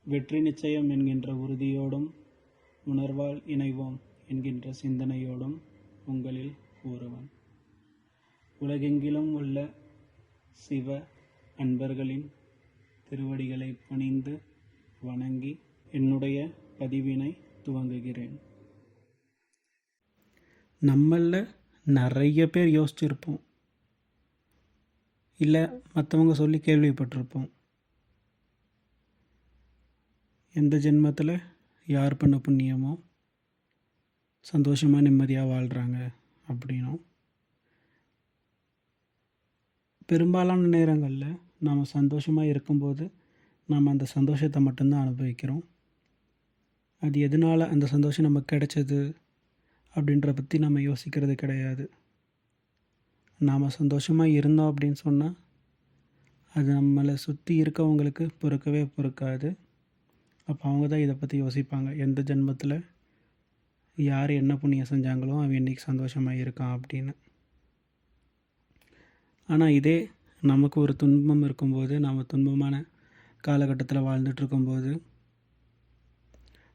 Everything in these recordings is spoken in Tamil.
வெற்றி நிச்சயம் என்கின்ற உறுதியோடும் உணர்வால் இணைவோம் என்கின்ற சிந்தனையோடும் உங்களில் ஒருவன். உலகெங்கிலும் உள்ள சிவ அன்பர்களின் திருவடிகளை பணிந்து வணங்கி என்னுடைய பதிவினை துவங்குகிறேன். நம்மள நிறைய பேர் யோசிச்சிருப்போம், இல்லை மற்றவங்க சொல்லி கேள்விப்பட்டிருப்போம். எந்த ஜென்மத்தில் யார் பண்ண புண்ணியமோ சந்தோஷமாக நிம்மதியாக வாழ்கிறாங்க அப்படின்னும். பெரும்பாலான நேரங்களில் நாம் சந்தோஷமாக இருக்கும்போது நாம் அந்த சந்தோஷத்தை மட்டும்தான் அனுபவிக்கிறோம். அது எதனால் அந்த சந்தோஷம் நமக்கு கிடைச்சது அப்படின்ற பற்றி நம்ம யோசிக்கிறது கிடையாது. நாம் சந்தோஷமாக இருந்தோம் அப்படின்னு சொன்னால் அது நம்மளை சுற்றி இருக்கவங்களுக்கு பொறுக்கவே பொறுக்காது. அப்போ அவங்க தான் இதை பற்றி யோசிப்பாங்க, எந்த ஜென்மத்தில் யார் என்ன புண்ணியம் செஞ்சாங்களோ அவன் இன்றைக்கி சந்தோஷமாக இருக்கான் அப்படின்னு. ஆனால் இதே நமக்கு ஒரு துன்பம் இருக்கும்போது, நாம் துன்பமான காலகட்டத்தில் வாழ்ந்துட்டுருக்கும்போது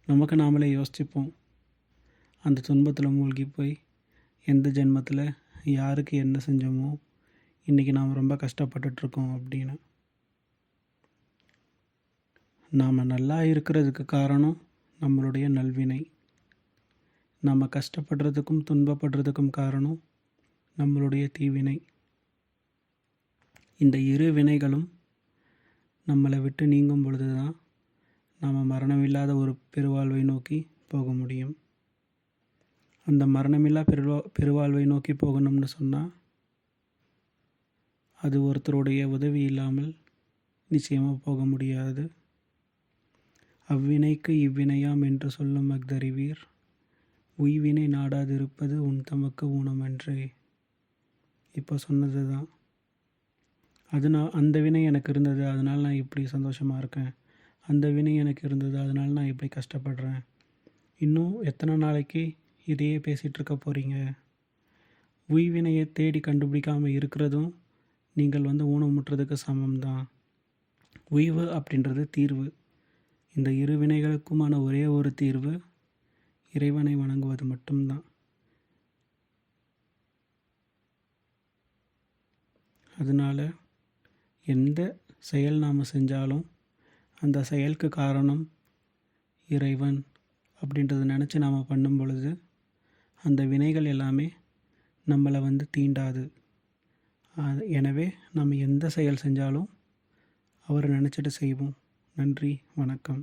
நமக்கு நாமளே யோசிச்சுப்போம், அந்த துன்பத்தில் மூழ்கி போய் எந்த ஜென்மத்தில் யாருக்கு என்ன செஞ்சோமோ இன்றைக்கி நாம் ரொம்ப கஷ்டப்பட்டுட்ருக்கோம் அப்படின்னு. நாம் நல்லா இருக்கிறதுக்கு காரணம் நம்மளுடைய நல்வினை. நம்ம கஷ்டப்படுறதுக்கும் துன்பப்படுறதுக்கும் காரணம் நம்மளுடைய தீவினை. இந்த இரு வினைகளும் நம்மளை விட்டு நீங்கும் பொழுது தான் நாம் மரணமில்லாத ஒரு பெருவாழ்வை நோக்கி போக முடியும். அந்த மரணமில்லா பெருவாழ்வை நோக்கி போகணும்னு சொன்னால் அது ஒருத்தருடைய உதவி இல்லாமல் நிச்சயமாக போக முடியாது. அவ்வினைக்கு இவ்வினையாம் என்று சொல்லும் அஃதறிவீர், உய்வினை நாடாதிருப்பது உன் தமக்கு ஊனமன்றே. இப்போ சொன்னது தான். அந்த வினை எனக்கு இருந்தது, அதனால் நான் இப்படி சந்தோஷமாக இருக்கேன். அந்த வினை எனக்கு இருந்தது, அதனால் நான் இப்படி கஷ்டப்படுறேன். இன்னும் எத்தனை நாளைக்கு இதையே பேசிகிட்ருக்க போகிறீங்க? உய்வினையை தேடி கண்டுபிடிக்காமல் இருக்கிறதும் நீங்கள் ஊனமுற்றதுக்கு சமம்தான். உய்வு அப்படின்றது தீர்வு. இந்த இரு வினைகளுக்குமான ஒரே ஒரு தீர்வு இறைவனை வணங்குவது மட்டும்தான். அதனால் எந்த செயல் நாம் செஞ்சாலும் அந்த செயலுக்கு காரணம் இறைவன் அப்படின்றத நினச்சி நாம் பண்ணும் பொழுது அந்த வினைகள் எல்லாமே நம்மளை தீண்டாது. எனவே நம்ம எந்த செயல் செஞ்சாலும் அவரை நினச்சிட்டு செய்வோம். நன்றி, வணக்கம்.